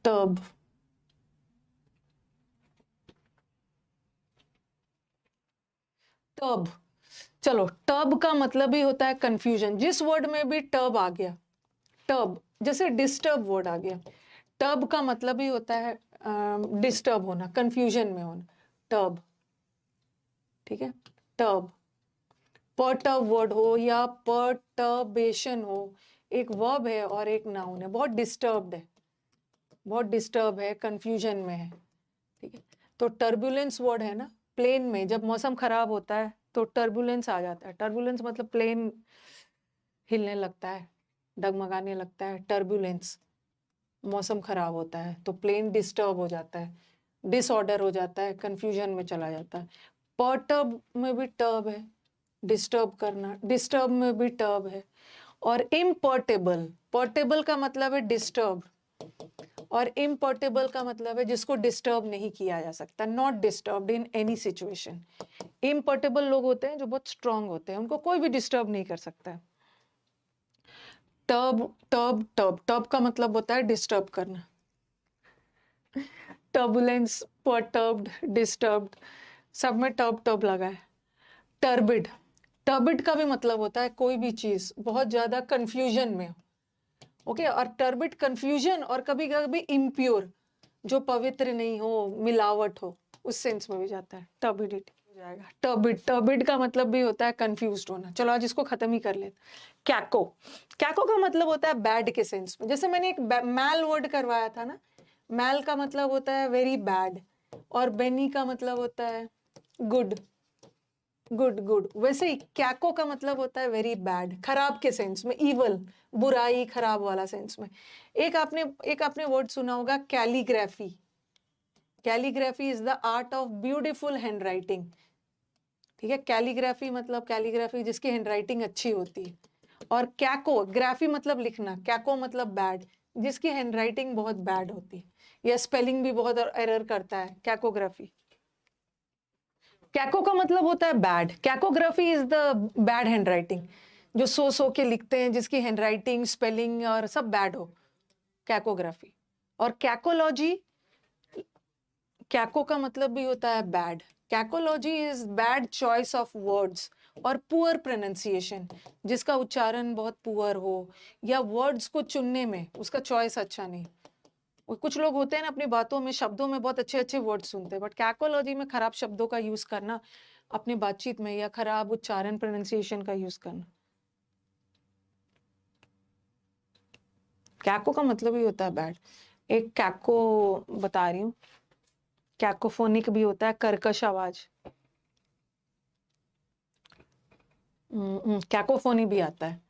टर्ब, टर्ब, चलो टर्ब का मतलब ही होता है कंफ्यूजन। जिस वर्ड में भी टर्ब आ गया, टर्ब जैसे डिस्टर्ब वर्ड आ गया, टर्ब का मतलब ही होता है डिस्टर्ब होना, कंफ्यूजन में होना, टर्ब। ठीक है, टर्ब, पर्टर्ब वर्ड हो या पर्टर्बेशन हो, एक वर्ब है और एक नाउन है। बहुत डिस्टर्ब्ड है, बहुत डिस्टर्ब है, कंफ्यूजन में है। ठीक है, तो टर्बुलेंस वर्ड है ना, प्लेन में जब मौसम खराब होता है तो टर्बुलेंस आ जाता है। टर्बुलेंस मतलब प्लेन हिलने लगता है, डगमगाने लगता है। टर्बुलेंस, मौसम खराब होता है तो प्लेन डिस्टर्ब हो जाता है, डिसऑर्डर हो जाता है, कंफ्यूजन में चला जाता है। पर्टर्ब में भी टर्ब है, डिस्टर्ब करना, डिस्टर्ब में भी टर्ब है। और इम्पर्टेबल, पर्टेबल का मतलब है डिस्टर्ब, और इम्पर्टेबल का मतलब है जिसको डिस्टर्ब नहीं किया जा सकता, not disturbed in any situation. Imperturbable लोग होते हैं जो बहुत स्ट्रांग होते हैं, उनको कोई भी डिस्टर्ब नहीं कर सकता है। टर्ब, टर्ब, टर्ब, टर्ब का मतलब होता है डिस्टर्ब करना। टर्बुलेंस, पर्टर्ब्ड, डिस्टर्ब्ड, सब में टर्ब टर्ब लगा है। टर्बिड, टर्बिड का भी मतलब होता है कोई भी चीज बहुत ज्यादा कंफ्यूजन में हो। ओके, और टर्बिड कंफ्यूजन, और कभी कभी इम्प्योर, जो पवित्र नहीं हो, मिलावट हो, उस सेंस में भी जाता है। टर्बिडिटी हो जाएगा। टर्बिड, टर्बिड का मतलब भी होता है कंफ्यूज्ड होना। चलो आज इसको खत्म ही कर लेते। कैको, कैको का मतलब होता है बैड के सेंस में। जैसे मैंने एक मैल वर्ड करवाया था ना, मैल का मतलब होता है वेरी बैड, और बेनी का मतलब होता है गुड, गुड गुड। वैसे ही कैको का मतलब होता है वेरी बैड, खराब के सेंस में, इवल, बुराई, खराब वाला सेंस में। एक आपने वर्ड सुना होगा calligraphy. Calligraphy is the art of beautiful handwriting. ठीक है, कैलीग्राफी मतलब कैलीग्राफी जिसकी हैंडराइटिंग अच्छी होती है। और कैको, ग्राफी मतलब लिखना, कैको मतलब बैड, जिसकी हैंडराइटिंग बहुत बैड होती है या स्पेलिंग भी बहुत एरर करता है, कैकोग्राफी। कैको का मतलब होता है bad, cacography is the bad handwriting, जो सो के लिखते हैं, जिसकी हैंडराइटिंग, स्पेलिंग और सब बैड हो, कैकोग्राफी। और कैकोलॉजी, कैको का मतलब भी होता है bad. Cacology is bad choice of words और पुअर प्रोनाउंसिएशन, जिसका उच्चारण बहुत पुअर हो या वर्ड्स को चुनने में उसका चॉइस अच्छा नहीं। कुछ लोग होते हैं ना अपनी बातों में, शब्दों में बहुत अच्छे अच्छे वर्ड सुनते हैं, बट कैकोलॉजी में खराब शब्दों का यूज करना अपनी बातचीत में, या खराब उच्चारण, प्रोनाउंसिएशन का यूज करना। कैको का मतलब ही होता है बैड। एक कैको बता रही हूँ, कैकोफोनिक भी होता है, कर्कश आवाज। कैकोफोनी भी आता है।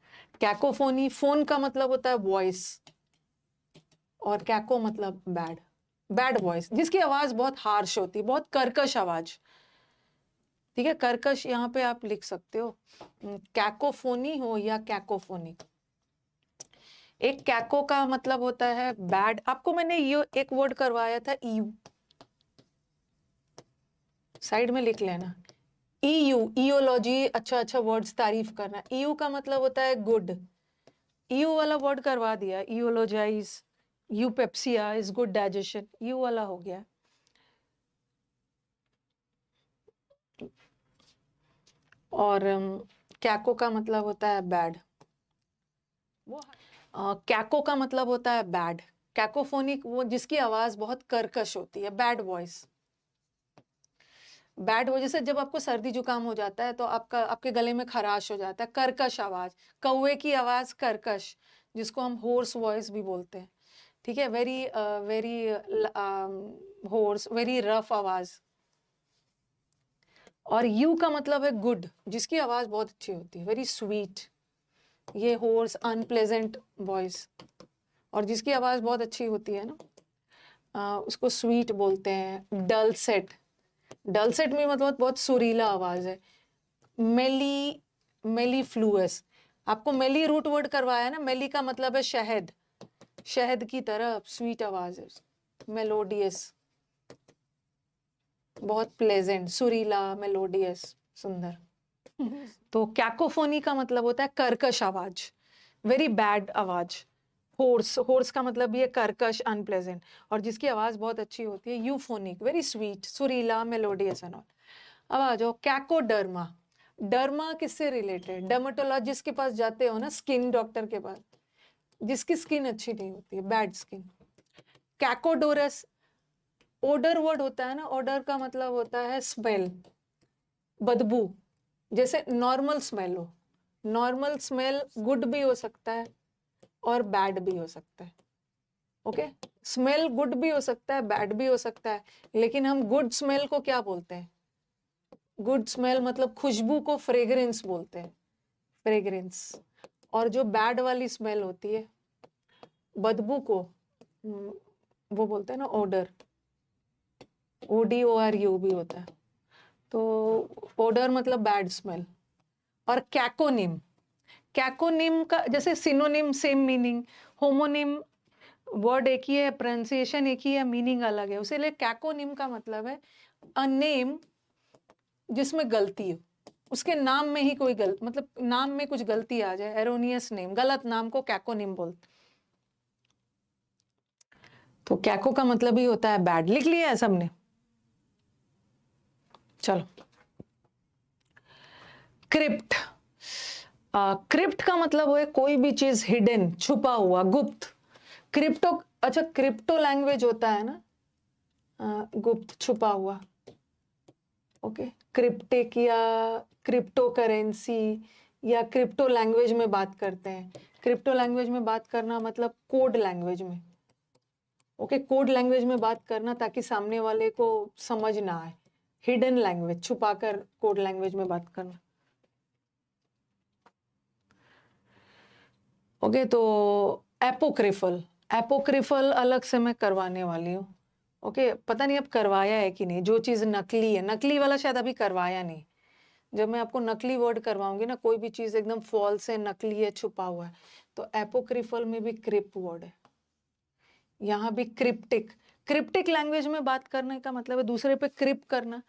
कैकोफोनी, फोन का मतलब होता है वॉइस, और कैको मतलब बैड, बैड वॉइस, जिसकी आवाज बहुत हार्श होती है, बहुत कर्कश आवाज। ठीक है, कर्कश यहाँ पे आप लिख सकते हो, कैकोफोनी हो या कैकोफोनिक। एक कैको का मतलब होता है बैड। आपको मैंने ये एक वर्ड करवाया था, ईयू, साइड में लिख लेना। ईयू, ईयोलॉजी, अच्छा अच्छा वर्ड्स तारीफ करना। ईयू का मतलब होता है गुड, ईयू वाला वर्ड करवा दिया, ईयोलॉजाइज, यूपेप्सिया इज गुड डाइजेशन, ईयू वाला हो गया। और कैको का मतलब होता है बैड। वो कैको का मतलब होता है बैड, कैकोफोनिक वो जिसकी आवाज बहुत कर्कश होती है, बैड वॉइस। बैड वजह से जब आपको सर्दी जुकाम हो जाता है तो आपके गले में खराश हो जाता है, कर्कश आवाज, कौवे की आवाज कर्कश, जिसको हम होर्स वॉइस भी बोलते हैं। ठीक है, very very hoarse, very rough आवाज। और यू का मतलब है गुड, जिसकी आवाज बहुत अच्छी होती है, वेरी स्वीट। ये होर्स, अनप्लेजेंट वॉइस, और जिसकी आवाज बहुत अच्छी होती है ना, उसको स्वीट बोलते हैं। डलसेट, डलसेट में मतलब बहुत सुरीला आवाज है। मेली, मेलीफ्लुअस, आपको मेली रूट वर्ड करवाया ना, मेली का मतलब है शहद, शहद की तरह स्वीट आवाज है, मेलोडियस, बहुत प्लेजेंट, सुरीला, मेलोडियस, सुंदर। तो कैकोफोनी का मतलब होता है कर्कश आवाज, वेरी बैड आवाज, होर्स, होर्स का मतलब भी है कर्कश, अनप्लेजेंट, और जिसकी आवाज बहुत अच्छी होती है, यूफोनिक, वेरी स्वीट, सुरीला, मेलोडियस एंड ऑल। अब आ जाओ कैकोडर्मा। डर्मा किससे रिलेटेड? डर्मेटोलॉजिस्ट के पास जाते हो ना, स्किन डॉक्टर के पास, जिसकी स्किन अच्छी नहीं होती है, बैड स्किन। कैकोडोरस, ओडर वर्ड होता है ना, ओडर का मतलब होता है स्मेल, बदबू। जैसे नॉर्मल स्मेल हो, नॉर्मल स्मेल गुड भी हो सकता है और बैड भी हो सकता है। ओके, स्मेल गुड भी हो सकता है, बैड भी हो सकता है, लेकिन हम गुड स्मेल को क्या बोलते हैं? गुड स्मेल मतलब खुशबू को फ्रेग्रेंस बोलते हैं, फ्रेग्रेंस। और जो बैड वाली स्मेल होती है, बदबू को, वो बोलते हैं ना ओडर, ODORU भी होता है। तो ओडर मतलब बैड स्मेल। और कैकोनिम, कैकोनिम का जैसे synonym same meaning, homonym word एक ही है, प्रोनाउंसिएशन एक ही है, मीनिंग अलग है, उसीलिए कैकोनिम का मतलब है अ नेम जिसमें गलती हो, उसके नाम में ही कोई गलत, मतलब नाम में कुछ गलती आ जाए, एरोनियस नेम, गलत नाम को कैकोनिम बोलते। तो कैको का मतलब ही होता है बैड। लिख लिया है सबने? चलो, क्रिप्ट। क्रिप्ट का मतलब है कोई भी चीज हिडन, छुपा हुआ, गुप्त। क्रिप्टो, अच्छा क्रिप्टो लैंग्वेज होता है ना, गुप्त, छुपा हुआ। ओके, क्रिप्टिक या क्रिप्टो करेंसी या क्रिप्टो लैंग्वेज में बात करते हैं। क्रिप्टो लैंग्वेज में बात करना मतलब कोड लैंग्वेज में। ओके, कोड लैंग्वेज में बात करना ताकि सामने वाले को समझ ना आए। हिडन लैंग्वेज, छुपाकर कोड लैंग्वेज में बात करना। ओके, तो एपोक्रिफल, एपोक्रिफल अलग से मैं करवाने वाली हूँ। ओके, पता नहीं अब करवाया है कि नहीं। जो चीज नकली है, नकली वाला शायद अभी करवाया नहीं। जब मैं आपको नकली वर्ड करवाऊंगी ना, कोई भी चीज एकदम फॉल्स है, नकली है, छुपा हुआ है, तो एपोक्रिफल में भी क्रिप वर्ड है, यहाँ भी क्रिप्टिक। क्रिप्टिक लैंग्वेज में बात करने का मतलब है दूसरे पे क्रिप करना।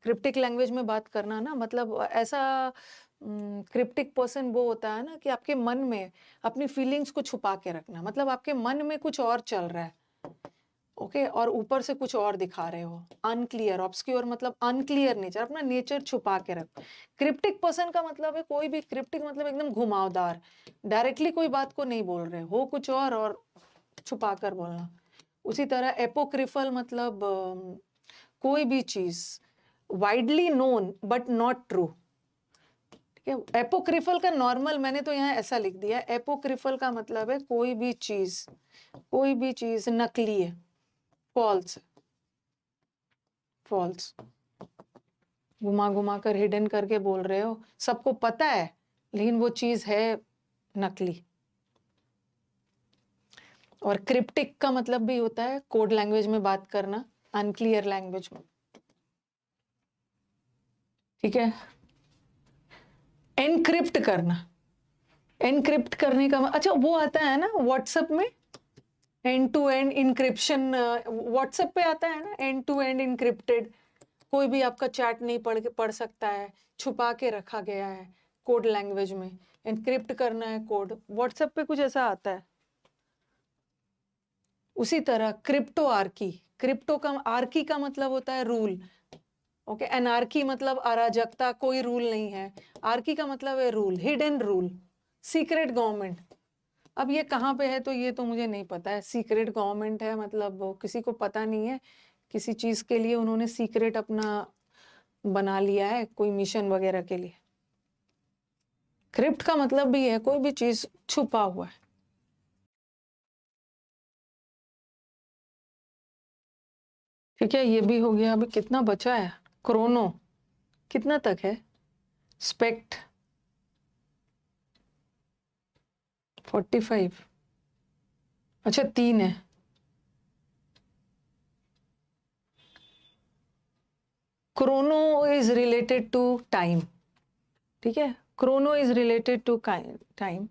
क्रिप्टिक लैंग्वेज में बात करना ना, मतलब ऐसा, क्रिप्टिक पर्सन वो होता है ना कि आपके मन में अपनी फीलिंग्स को छुपा के रखना, मतलब आपके मन में कुछ और चल रहा है, ओके, और ऊपर से कुछ और दिखा रहे हो। अनक्लियर, ऑब्सक्योर मतलब अनक्लियर नेचर, अपना नेचर छुपा के रख। क्रिप्टिक पर्सन का मतलब है कोई भी, क्रिप्टिक मतलब एकदम घुमावदार, डायरेक्टली कोई बात को नहीं बोल रहे हो कुछ और छुपा कर बोलना। उसी तरह एपोक्रिफल मतलब कोई भी चीज widely known but not true. ठीक है, एपोक्रिफल का नॉर्मल मैंने तो यहाँ ऐसा लिख दिया, एपोक्रिफल का मतलब है कोई भी चीज, कोई भी चीज नकली है, फॉल्स, फॉल्स, घुमा घुमा कर हिडन करके बोल रहे हो, सबको पता है लेकिन वो चीज है नकली। और क्रिप्टिक का मतलब भी होता है कोड लैंग्वेज में बात करना, अनक्लियर लैंग्वेज में। ठीक है, एनक्रिप्ट करना, एनक्रिप्ट करने का अच्छा वो आता है ना व्हाट्सएप में, end to end encryption, WhatsApp पे आता है ना, एंड टू एंड इंक्रिप्टेड। कोई भी आपका चैट नहीं पढ़ सकता है, छुपा के रखा गया है कोड लैंग्वेज में, एनक्रिप्ट करना है कोड। व्हाट्सएप पे कुछ ऐसा आता है। उसी तरह क्रिप्टो आर्की, क्रिप्टो का आर्की का मतलब होता है रूल। ओके, एनार्की मतलब अराजकता, कोई रूल नहीं है। आर्की का मतलब है rule, hidden rule, secret government. अब ये कहाँ पे है तो ये तो मुझे नहीं पता है। सीक्रेट गवर्नमेंट है मतलब वो किसी को पता नहीं है, किसी चीज के लिए उन्होंने सीक्रेट अपना बना लिया है, कोई मिशन वगैरह के लिए। क्रिप्ट का मतलब भी है कोई भी चीज छुपा हुआ है। ठीक है, ये भी हो गया। अभी कितना बचा है? क्रोनो कितना तक है? स्पेक्ट 45, अच्छा 3 है। Chrono is related to time. ठीक है, chrono is related to time.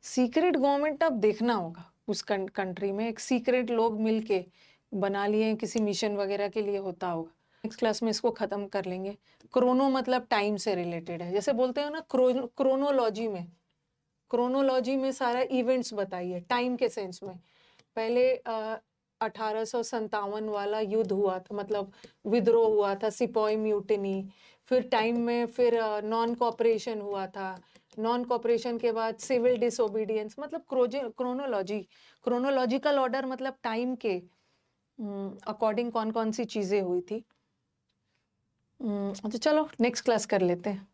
Secret government अब देखना होगा, उस कंट्री में एक सीक्रेट लोग मिलके बना लिए किसी मिशन वगैरह के लिए, होता होगा। नेक्स्ट क्लास में इसको खत्म कर लेंगे। क्रोनो मतलब टाइम से रिलेटेड है, जैसे बोलते हैं ना क्रोनोलॉजी में, क्रोनोलॉजी में सारा इवेंट्स बताइए टाइम के सेंस में। पहले 1857 वाला युद्ध हुआ था, मतलब विद्रोह हुआ था, सिपॉय म्यूटिनी। फिर टाइम में फिर नॉन कॉपरेशन हुआ था, नॉन कॉपरेशन के बाद सिविल डिसोबीडियंस, मतलब क्रोनोलॉजी, क्रोनोलॉजिकल ऑर्डर मतलब टाइम के अकॉर्डिंग कौन कौन सी चीजें हुई थी। तो चलो नेक्स्ट क्लास कर लेते हैं।